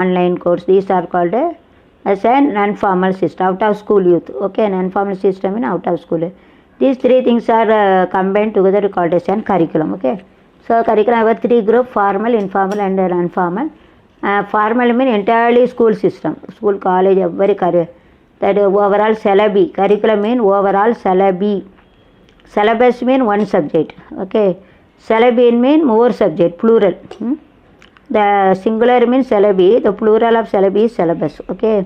online course. These are called as a non-formal system, out of school youth. Okay, non-formal system in out of school. These three things are combined together called as a curriculum. Okay, so curriculum have three groups: formal, informal, and non-formal. Formal means entirely school system, school, college, every career. That overall syllabi. Curriculum means overall syllabi. Syllabus means one subject. Okay, syllabi means more subject, plural. The singular means syllabi, the plural of syllabi is syllabus. Okay,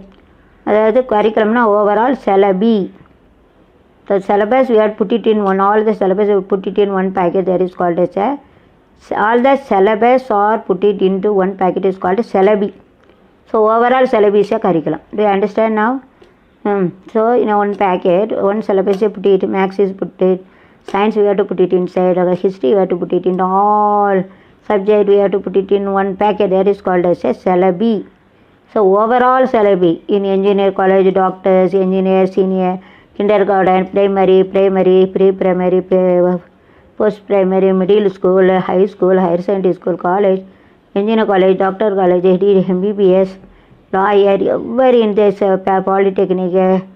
அதாவது curriculum overall syllabi. The syllabus we have put it in one, all the syllabus we put it in one packet, that is called as a, all the syllabus are put it into one packet is called syllabi. So overall syllabi is a curriculum. Do you understand now? So in one packet, one syllabus you put it, maths is put it, science we have to put it inside, history we have to put it in, all subject we have to put it in one packet, that is called as a syllabi. So overall syllabi in engineer college, doctors, engineer, senior, kindergarten, primary, pre-primary, post-primary, middle school, high school, higher secondary school, college, engineer college, doctor college, MBBS, lawyer, every in this polytechnic,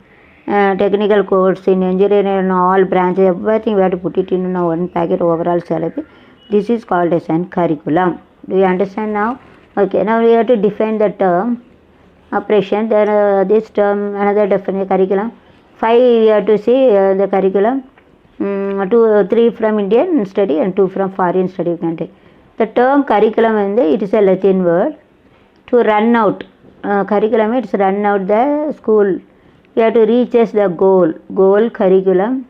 technical course, in engineering, all branches, everything we have to put it in one packet, overall syllabi. This is called as an curriculum. Do you understand now? Okay, now we have to define the term operation. Then this term, another definition curriculum. 5 we have to see the curriculum. 3 from Indian study and 2 from foreign study. You can take. The term curriculum, it is a Latin word. To run out. Curriculum, it's run out the school. You have to reach as the goal. Goal, curriculum.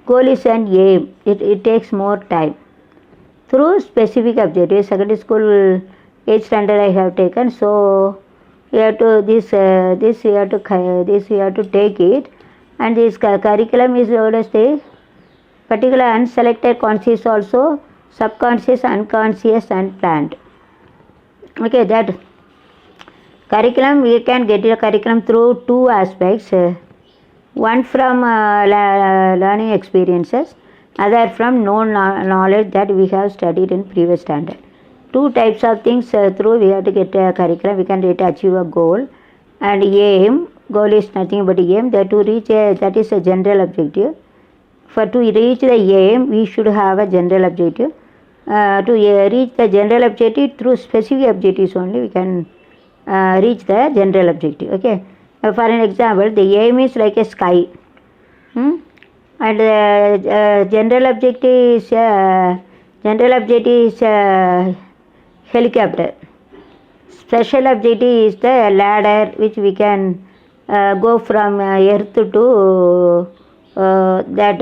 Goal is an aim. It takes more time. Through specific objectives, secondary school 8th standard I have taken, so you have to this you have to take it, and this curriculum is the particular unselected conscious also, subconscious, unconscious, and planned. Okay, that curriculum we can get a curriculum through two aspects. One from learning experiences, other from known knowledge that we have studied in previous standard. Two types of things through we have to get a curriculum. We can achieve a goal, and aim. Goal is nothing but aim. That to reach that is a general objective. For to reach the aim, we should have a general objective. To reach the general objective through specific objectives only, we can reach the general objective. Okay. For an example, the aim is like a sky. And general objective is helicopter. Special objective is the ladder, which we can go from earth to that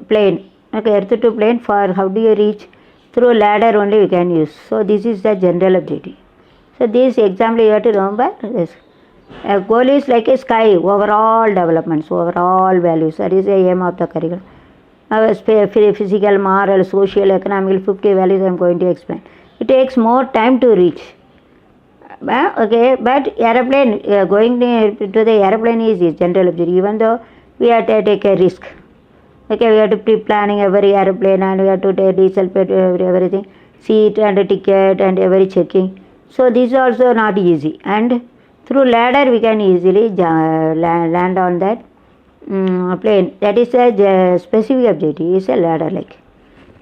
plane. Okay, earth to plane. For how do you reach? Through ladder only we can use. So this is the general objective. So this example you have to remember this. A goal is like a sky, overall developments, overall values. That is the aim of the curriculum. Physical, moral, social, economic, 50 values I am going to explain. It takes more time to reach. Okay, but aeroplane, going to the aeroplane is general objective, even though we have to take a risk. Okay, we have to pre-planning every aeroplane, and we have to take diesel, petrol, everything, seat and ticket and every checking. So this is also not easy. And through ladder we can easily land on that plane. That is a specific objective, is a ladder like.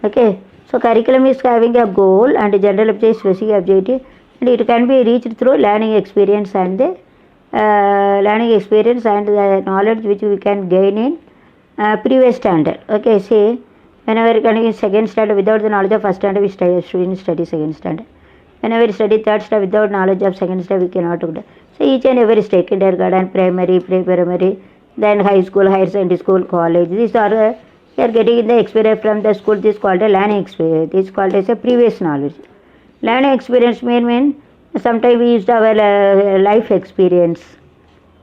Okay, so curriculum is having a goal and a general objective, specific objective, and it can be reached through learning experience and the knowledge which we can gain in previous standard. Okay, say whenever you can in second standard, without the knowledge of first standard, we students study second standard. Whenever we study third standard, without knowledge of second standard, we cannot do that. So each and every stage, kindergarten, primary, pre-primary, then high school, higher secondary school, college. These are we are getting the experience from the school. This is called a learning experience. This is called as a previous knowledge. Learning experience mean sometimes we used our life experience.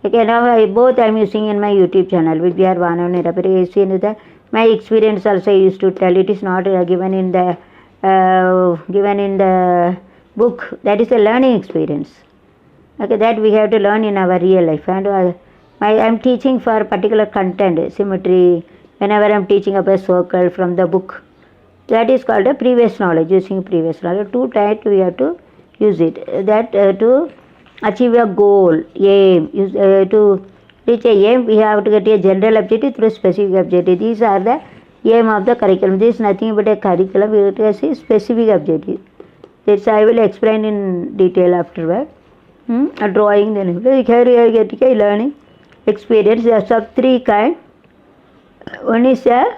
Okay, now both I am using in my YouTube channel, Vidya Vanam Nirapari. My experience also I used to tell. It is not given in the book. That is a learning experience. Okay, that we have to learn in our real life. And I am teaching for particular content, symmetry. Whenever I am teaching about a circle from the book, that is called a previous knowledge, using previous knowledge. Two types we have to use it. That to achieve a goal, aim. To reach a aim, we have to get a general objective through specific objective. These are the aim of the curriculum. This is nothing but a curriculum. We have to see specific objective. This I will explain in detail afterward. A drawing, then here you are getting a learning experience. There are three kinds. One is a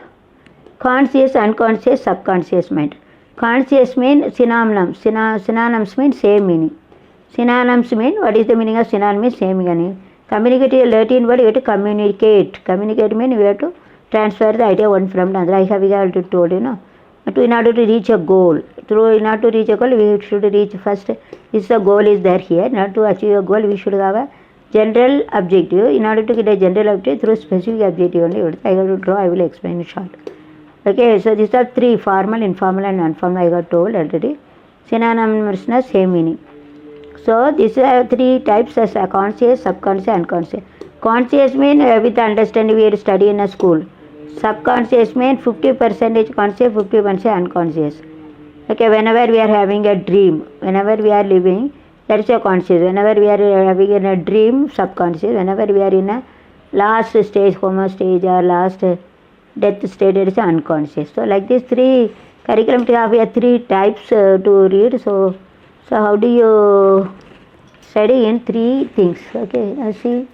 conscious, unconscious, subconscious mind. Conscious mean synonyms. Synonyms mean same meaning. Synonyms mean, what is the meaning of synonym? Same meaning. Communicate a Latin word, you have to communicate. Communicate means you have to transfer the idea one from another. I have already told you, no. In order to reach a goal, in order to reach a goal, we should reach first. This the goal is there here. In order to achieve a goal, we should have a general objective. In order to get a general objective through specific objective only, I have to draw. I will explain in short. Okay, so these are three: formal, informal, and non-formal. I got told already. Synonyms means same meaning. So these are three types as conscious, subconscious, unconscious. Conscious means with understanding we study in a school. Subconscious means 50% conscious, 50% unconscious. Okay, whenever we are having a dream, whenever we are living, that is a conscious. Whenever we are having a dream, subconscious. Whenever we are in a last stage, coma stage or last death stage, it is unconscious. So like these three curriculum, we have three types to read. So how do you study in three things? Okay, now see.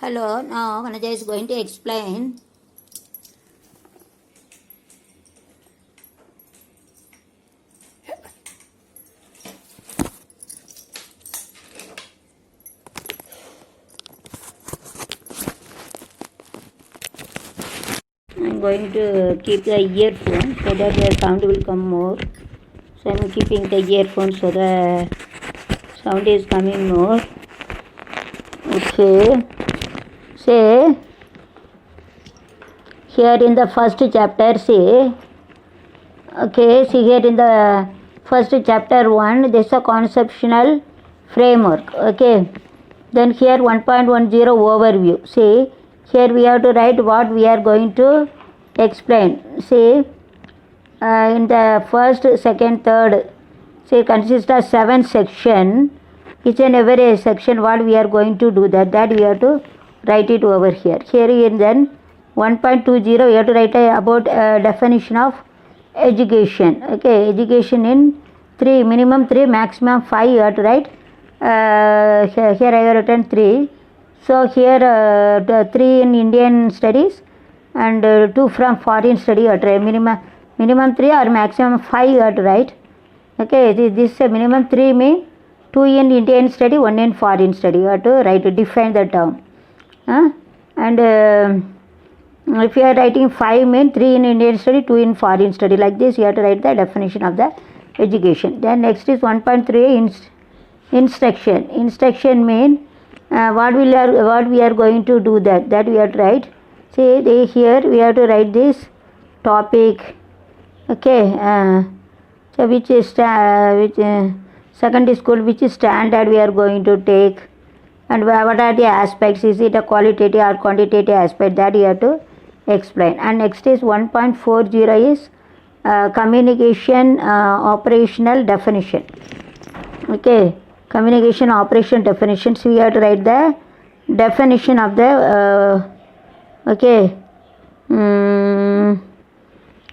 Hello, now Vanaja is going to explain. I'm going to keep the earphone so that the sound will come more. So I'm keeping the earphone so the sound is coming more. Okay. Say, here in the first chapter, see here in the first chapter 1, this is a conceptual framework, okay. Then here 1.10 overview. See, here we have to write what we are going to explain. See, in the first, second, third, see, consists of 7 sections. Each and every section what we are going to do, that we have to write it over here. Here in then 1.20 we have to write about definition of education. Okay, education in 3, minimum 3, maximum 5 you have to write here I have written 3. So here 3 in Indian studies and 2 from foreign study. You have to write minimum 3 or maximum 5 you have to write. Okay, this minimum 3 mean 2 in Indian study, 1 in foreign study. You have to write to define the term. And if you are writing 5 mean 3 in Indian study, 2 in foreign study. Like this you have to write the definition of the education. Then next is 1.3 instruction. Instruction mean what we are going to do that we have to write. See here we have to write this topic. Okay, so which is secondary school, which standard we are going to take, and what are the aspects, is it a qualitative or quantitative aspect, that you have to explain. And next is 1.40 is communication operational definition. Okay, communication operation definitions, we have to write the definition of the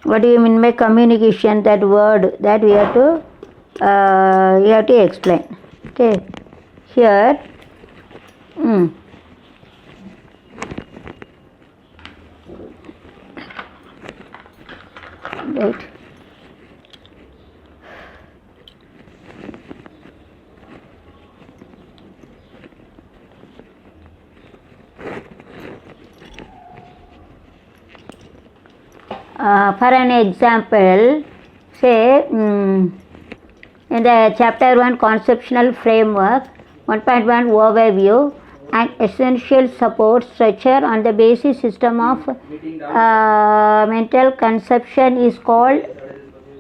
what do you mean by communication, that word, that we have to explain. Okay, here right. For an example, say in the chapter 1 conceptual framework, 1.1 overview and essential support structure on the basic system of mental conception is called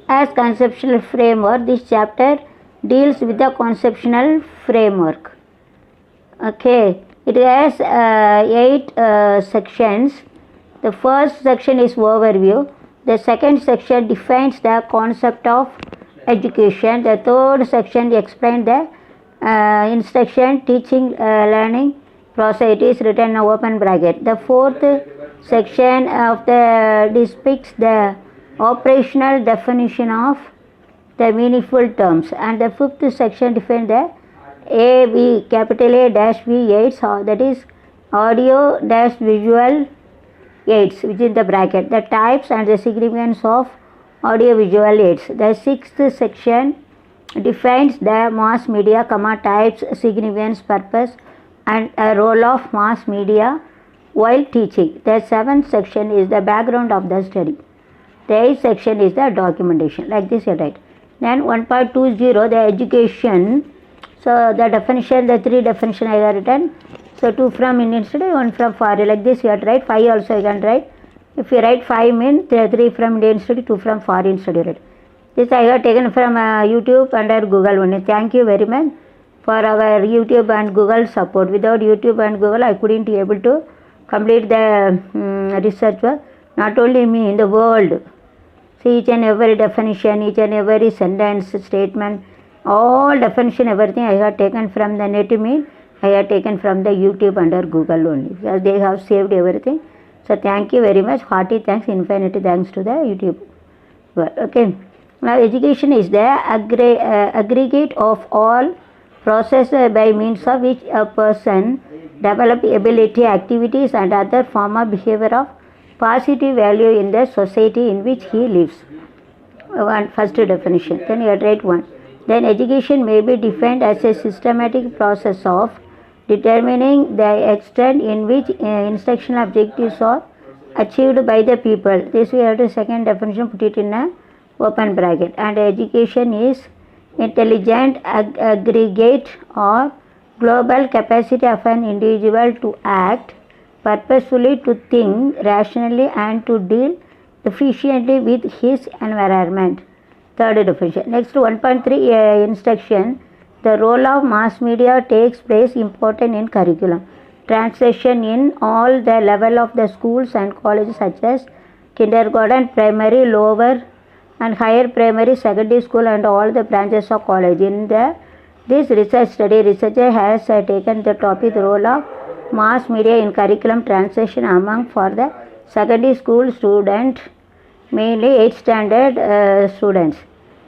as conceptual framework. This chapter deals with the conceptual framework. Okay, it has 8 sections. The first section is overview. The second section defines the concept of education. The third section explains the instruction, teaching, learning process. It is written in open bracket. The fourth section of the depicts the operational definition of the meaningful terms, and the fifth section defines the AV, capital A dash V aids, that is audio dash visual aids, which is the bracket, the types and the significance of audio visual aids. The sixth section defines the mass media, types, significance, purpose and a role of mass media while teaching. The seventh section is the background of the study. The eighth section is the documentation. Like this you write. Then 1.20, the education. So the definition, the 3 definition I have written. So 2 from Indian study, 1 from foreign. Like this you have to write. 5 also you can write. If you write 5 means 3 from Indian study, 2 from foreign study. Right? This I have taken from YouTube and Google only. Thank you very much for our YouTube and Google support. Without YouTube and Google, I couldn't be able to complete the research work. Not only me, in the world. See each and every definition, each and every sentence, statement, all definition, everything I have taken from the native mean. I have taken from the YouTube under Google only, because they have saved everything. So thank you very much. Hearty thanks, infinity thanks to the YouTube. Okay. Now education is the aggregate of all processes by means of which a person develop ability, activities and other form of behavior of positive value in the society in which he lives. First definition. Then you write 1. Then education may be defined as a systematic process of determining the extent in which instructional objectives are achieved by the people. This we have to second definition, put it in a open bracket. And education is intelligent aggregate or global capacity of an individual to act purposefully, to think rationally and to deal efficiently with his environment. Third definition. Next 1.3 instruction. The role of mass media takes place important in curriculum. Translation in all the level of the schools and colleges such as kindergarten, primary, lower and higher primary, secondary school and all the branches of college. In this research study, researcher has taken the topic, the role of mass media in curriculum translation among for the secondary school student, mainly 8th standard students.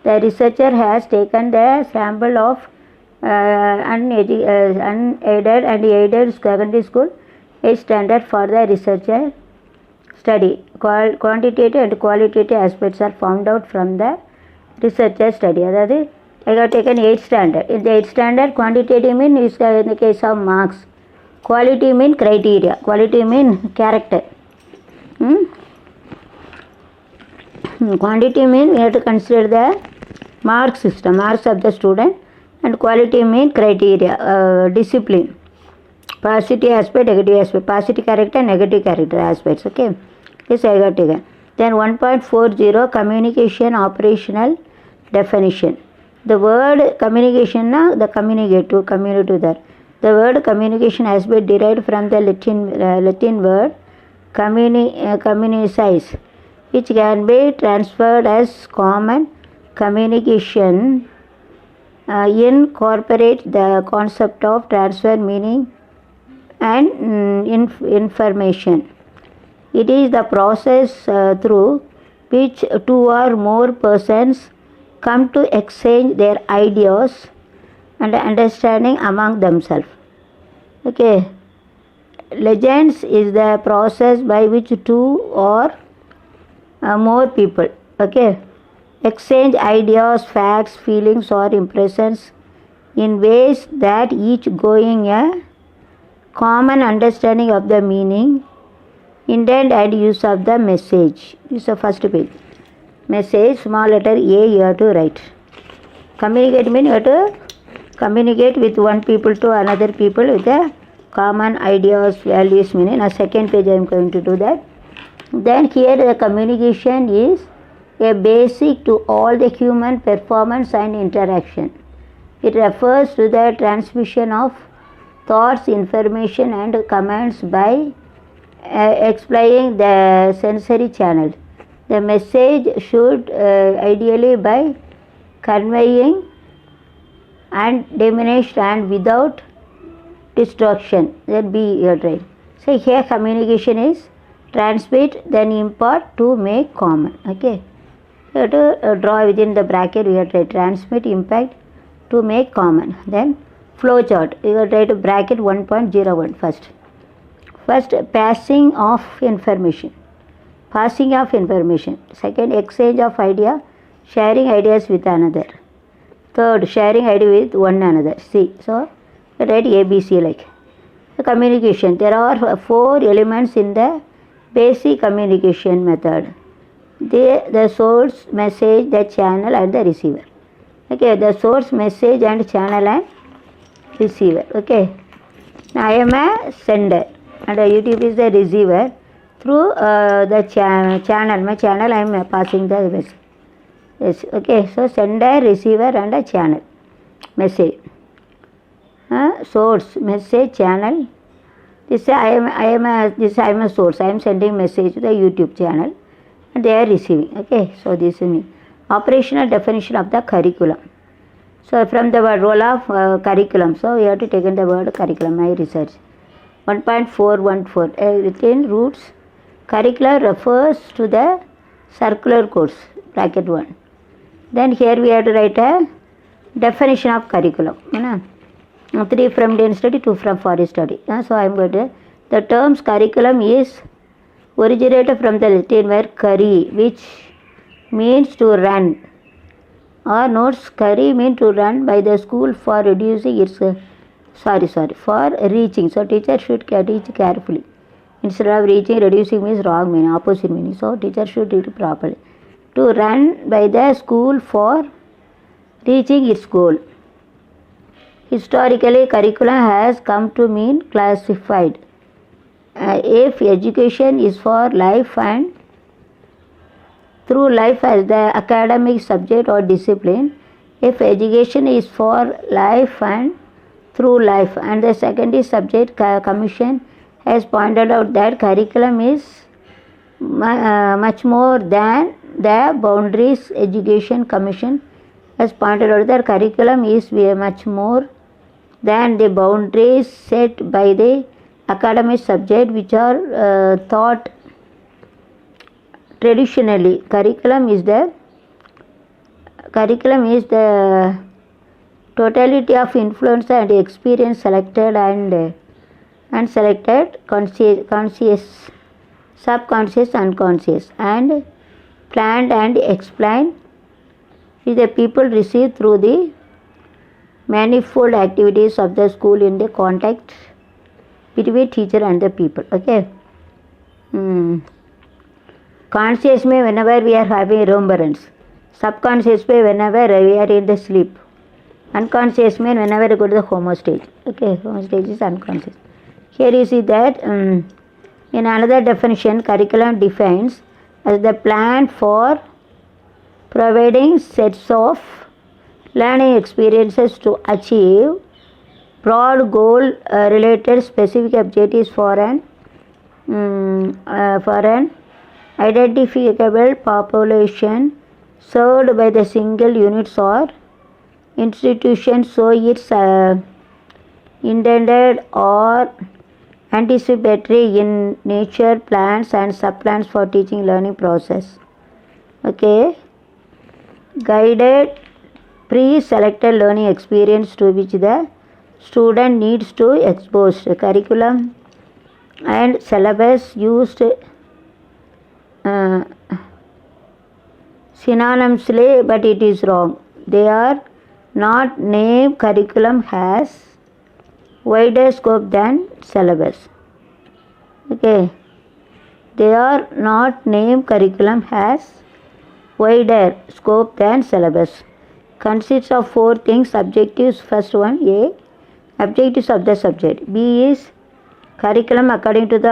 The researcher has taken the sample of unaided and aided secondary school, 8th standard for the researcher study. Quantitative and qualitative aspects are found out from the researcher study. That is, I have taken 8th standard. In the 8th standard, quantitative mean is in the case of marks. Quality mean criteria. Quality mean character. Quantity mean we have to consider the mark system, marks of the student, and quality mean criteria, discipline. Positive aspect, negative aspect, positive character, negative character aspects. Okay, this I got taken. Then 1.40 communication operational definition. The word communication, the communicate to there. The word communication has been derived from the Latin word communicize, which can be transferred as common communication. Incorporate the concept of transfer meaning and information. It is the process through which two or more persons come to exchange their ideas and understanding among themselves. Okay. Legends is the process by which two or more people, okay, exchange ideas, facts, feelings or impressions in ways that each going a common understanding of the meaning, intent and use of the message. This is the first page. Message, small letter A you have to write. Communicate means you have to communicate with one people to another people with a common ideas, values, meaning. Now second page I am going to do that. Then here the communication is a basic to all the human performance and interaction. It refers to the transmission of thoughts, information and commands by exploring the sensory channel. The message should ideally by conveying and diminished and without destruction. That be your right. So here communication is transmit, then impart, to make common. Okay. You have to draw within the bracket. We have to write transmit, impact, to make common. Then flow chart. You have to write bracket 1.01 first. First, passing of information. Passing of information. Second, exchange of idea, sharing ideas with another. Third, sharing idea with one another. C. So, write ABC like. The communication. There are 4 elements in the basic communication method. The source, message, the channel and the receiver. Okay, the source, message and channel and receiver. Okay. Now I am a sender and YouTube is the receiver. Through the channel, my channel I am passing the message. Yes, okay. So sender, receiver and a channel. Message. Source, message, channel. This I am a source. I am sending message to the YouTube channel and they are receiving. Okay, so this is me. Operational definition of the curriculum. So from the word role of curriculum, so we have to take in the word curriculum, my research. 1.414 within roots. Curriculum refers to the circular course, bracket 1. Then here we have to write a definition of curriculum. 3 from Indian study, 2 from foreign study. So I am going to, the terms curriculum is originated from the Latin word curri, which means to run. Or notes, curri means to run by the school for reducing its, for reaching. So teacher should teach carefully. Instead of reaching, reducing means wrong meaning, opposite meaning. So teacher should teach properly. To run by the school for reaching its goal. Historically, curriculum has come to mean classified. If education is for life and through life as the academic subject or discipline, if education is for life and through life, and the secondary subject, commission has pointed out that curriculum is much more than the boundaries. Education Commission has pointed out that curriculum is much more than the boundaries set by the academic subject which are taught traditionally. Curriculum is the totality of influence and experience selected and selected conscious, subconscious, unconscious, and planned and explained, which the people receive through the manifold activities of the school in the contact between teacher and the people. Okay. Conscious means whenever we are having remembrance. Subconscious means whenever we are in the sleep. Unconscious means whenever you go to the homostage. Okay, homostage is unconscious. Here you see that in another definition, curriculum defines as the plan for providing sets of learning experiences to achieve broad goal related specific objectives for an identifiable population served by the single units or institution, so it's intended or anticipatory in nature, plans and subplans for teaching learning process. Okay, guided pre-selected learning experience to which the student needs to expose. Curriculum and syllabus used synonymously, but it is wrong. They are not named curriculum has wider scope than syllabus. Okay, they are not named curriculum has wider scope than syllabus. Consists of 4 things: objectives. First one, A, objectives of the subject. B is curriculum according to the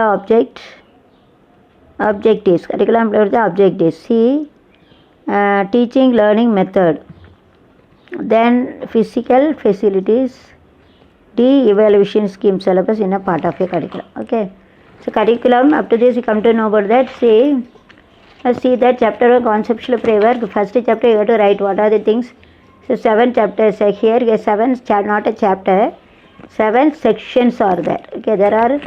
objectives. Curriculum according to the objectives. C, teaching learning method. Then physical facilities. D, evaluation scheme. Syllabus in a part of a curriculum. Okay. So curriculum, up to this you come to know about that. See that chapter 1, conceptual framework. First chapter you have to write what are the things. So 7 chapters are here. Yes, 7, not a chapter. 7 sections are there. Okay, there are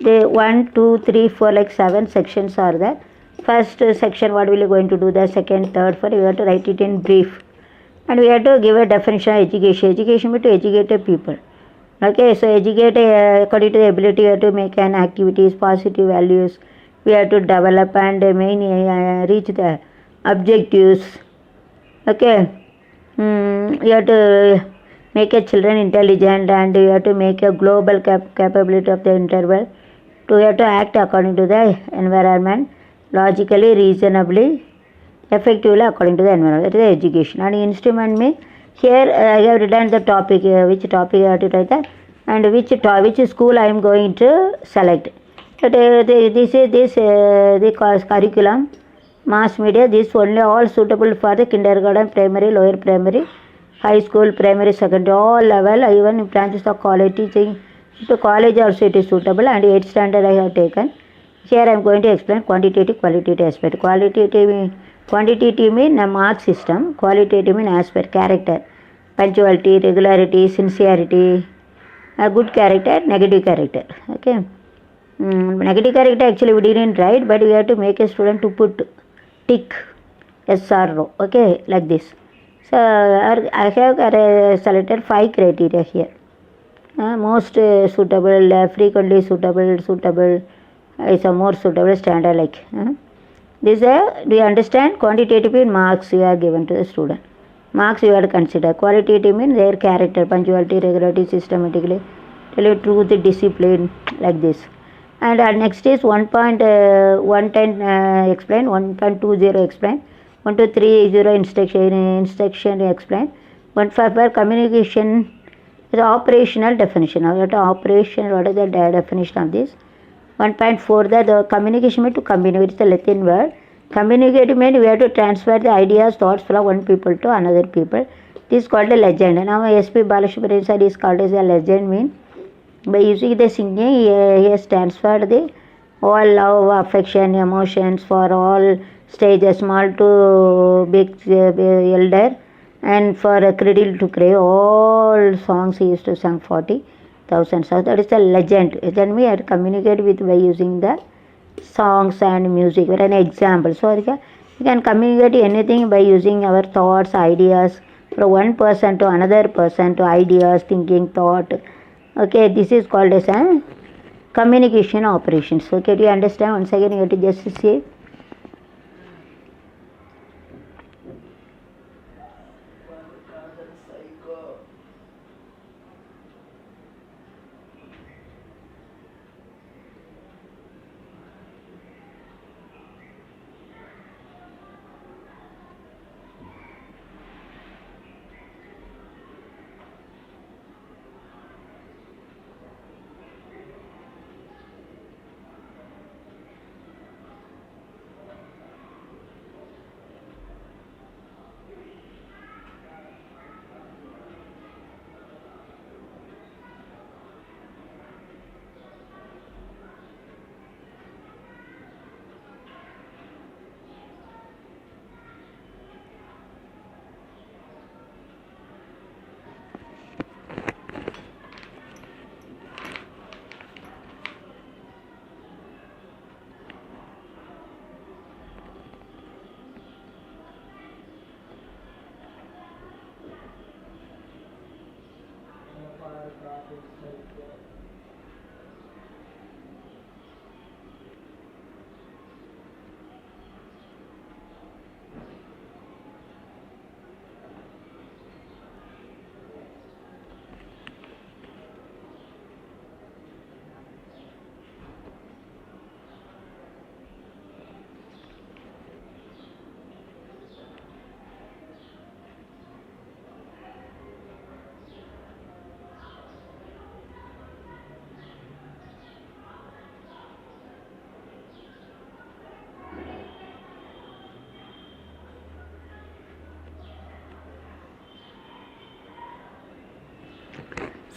the 1, 2, 3, 4, like 7 sections are there. First section, what will you going to do? The second, third, fourth, you have to write it in brief. And we have to give a definition of education. Education means to educate the people. Okay, so educate according to the ability, we have to make an activities, positive values. We have to develop and reach the objectives. Okay, you have to make a children intelligent, and you have to make a global capability of the interval. You have to act according to the environment, logically, reasonably, effectively according to the environment. That is education. And instrument means, here I have written the topic, which topic I have to write that, and which school I am going to select. But the curriculum, mass media, this only all suitable for the kindergarten, primary, lower primary, high school, primary, secondary, all level, even in branches of college teaching. To college also it is suitable, and 8th standard I have taken. Here I am going to explain quantitative, qualitative aspect. Quantitative means a mark system, qualitative means aspect, character, punctuality, regularity, sincerity, a good character, negative character. Okay. Negative character actually we didn't write, but we have to make a student to put tick, yes or no. Okay, like this. So I have selected 5 criteria here. Most suitable, frequently suitable, is a more suitable, standard like. This do you understand? Quantitative marks you are given to the student. Marks you have to consider. Qualitative means their character, punctuality, regularity, systematically, tell you truth, discipline, like this. And next is 1.110 explain, 1.20 explain, 1.30 instruction explain, 1.5 communication is operational definition. Now what is the definition of this? 1.4 the communication means to communicate, it's the Latin word. Communicate means we have to transfer the ideas, thoughts from one people to another people. This is called a legend. Now S.P. Balasubrahmanyam sir is called as a legend means by using the singing he has transferred the all love, affection, emotions for all stages, small to big, elder, and for a cradle to grave, all songs he used to sing 40,000 songs. That is the legend. Then we have to communicate with by using the songs and music. For an example, so you can communicate anything by using our thoughts, ideas, from one person to another person to ideas, thinking, thought. Okay, this is called as a communication operations. Okay, do you understand? Once again, you have to just see.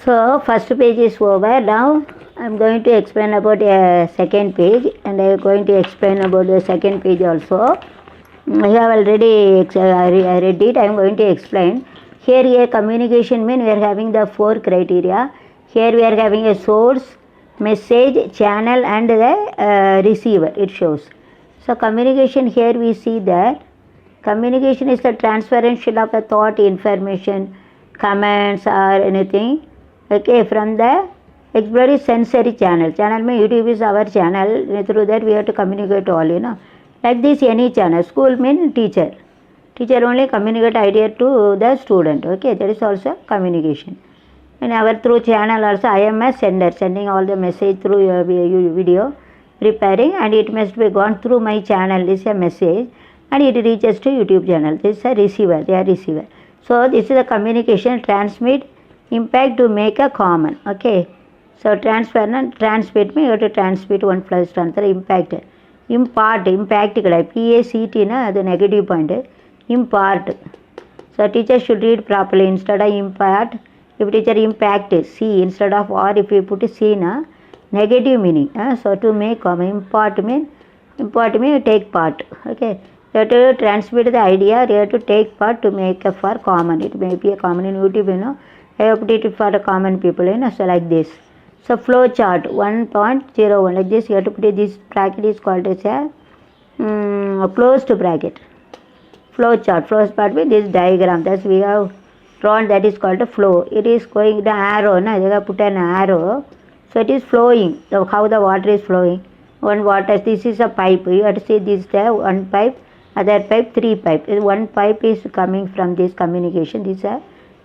So first page is over. Now I am going to explain about a second page, and I am going to explain about the second page also. I have already read it. I am going to explain. Here a communication mean we are having the 4 criteria. Here we are having a source, message, channel and the receiver. It shows. So communication, here we see that communication is the transferential of the thought, information, comments or anything, okay, from the exploratory sensory channel. Channel means YouTube is our channel. Through that we have to communicate all, Like this, any channel. School means teacher. Teacher only communicate idea to the student. Okay, that is also communication. And our through channel also, I am a sender, sending all the message through your video, preparing, and it must be gone through my channel. This is a message, and it reaches to YouTube channel. This is a receiver. They are receiver. So this is a communication, transmit, impact to make a common. Okay. So transfer and transmit means you have to transmit one plus another, impact. Impart, impact, P-A-C-T, the negative point. Impart. So teacher should read properly. Instead of impart, if teacher impact, C instead of or, if you put C, negative meaning. So to make common, impart means take part. Okay. You have to transmit the idea, you have to take part to make a for common. It may be a common in YouTube, I have put it for the common people, so like this. So flow chart 1.01, like this. You have to put it, this bracket is called as a closed bracket. Flow chart means this diagram. That's we have drawn, that is called a flow. It is going the arrow, you have put an arrow. So it is flowing. So how the water is flowing. One water, this is a pipe. You have to see this there, one pipe, other pipe, 3 pipe. One pipe is coming from this communication. This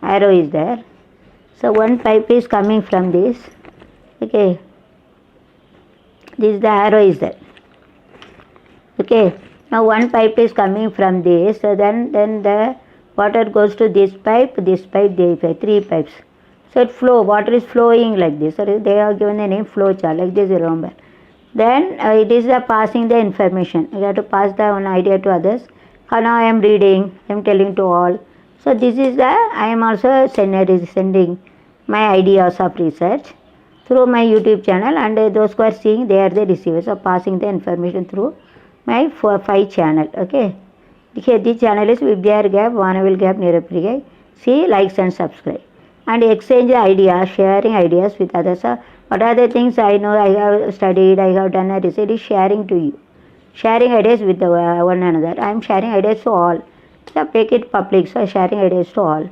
arrow is there. So one pipe is coming from this. Okay. This the arrow is there. Okay. Now one pipe is coming from this. So then the water goes to this pipe, 3 pipes. So it flow. Water is flowing like this. So they are given the name flow chart, like this, remember. Then it is passing the information. You have to pass the one idea to others. Now I am reading, I am telling to all. So this is I am also sending my ideas of research through my YouTube channel, and those who are seeing, they are the receivers of passing the information through my 5 channel. Okay. Here this channel is Vidyar Gap, Vanavil Gap, Niraprigai. See, likes and subscribe. And exchange ideas, sharing ideas with others. What are the things I know, I have studied, I have done a research, is sharing to you. Sharing ideas with one another. I am sharing ideas to all. So make it public, so sharing ideas to all.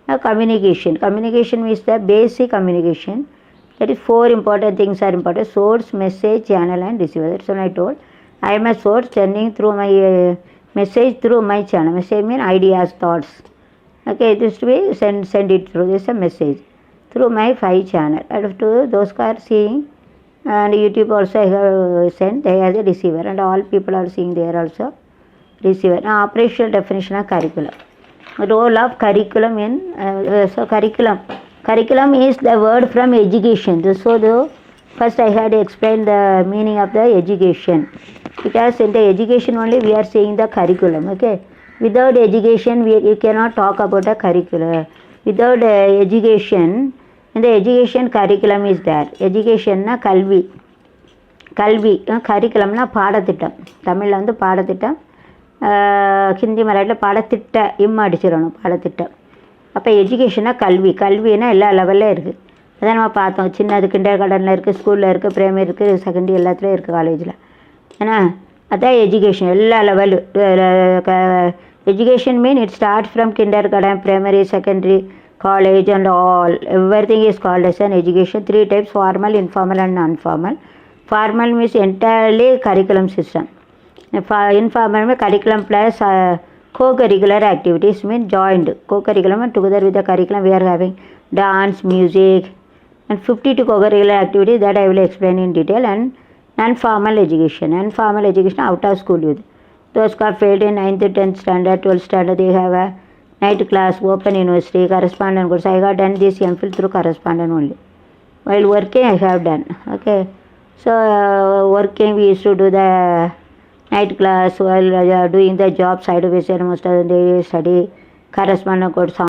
Now communication. Communication means the basic communication. That is four important things are important: source, message, channel, and receiver. That's what I told. I am a source sending through my message through my channel. Message means ideas, thoughts. Okay, this to be send it through. This is a message through my 5 channel. And to those who are seeing, and YouTube also I have sent. They are the receiver, and all people are seeing there also receiver. Now operational definition of curriculum. Role of curriculum in curriculum is the word from education. So first I had to explain the meaning of the education, because in the education only we are saying the curriculum. Okay, without education you cannot talk about the curriculum. Without education, in the education curriculum is there. Education na கல்வி கரிக்குலம்னா பாடத்திட்டம். தமிழில் வந்து பாடத்திட்டம், ஹிந்தி மராட்டியில் பாடத்திட்டம் அடிச்சிடணும், பாடத்திட்டம். அப்போ எஜுகேஷனாக கல்வினா எல்லா லெவலில் இருக்குது. அதான் நம்ம பார்த்தோம், சின்னது கிண்டர் கார்டனில் இருக்குது, ஸ்கூலில் இருக்குது, பிரைமரி இருக்குது, செகண்டரி எல்லாத்துலேயும் இருக்குது, காலேஜில். ஏன்னா அதான் எஜுகேஷன் எல்லா level. Education mean it start from kinder garden, primary, secondary, college and all. Everything is called as an education. 3 types: formal, informal and non-formal. Formal means entirely curriculum system. Informal means curriculum plus co-curricular activities mean joined. Co-curriculum and together with the curriculum we are having dance, music and 52 co-curricular activities that I will explain in detail. And non-formal education. Non-formal education out of school youth. Those who have failed in 9th, 10th standard, 12th standard, they have a night class, open university, correspondent course. I have done this MPhil through correspondent only. While working I have done. Okay. So working we used to do the night class while doing the job side by side. Most of the day study correspondent course.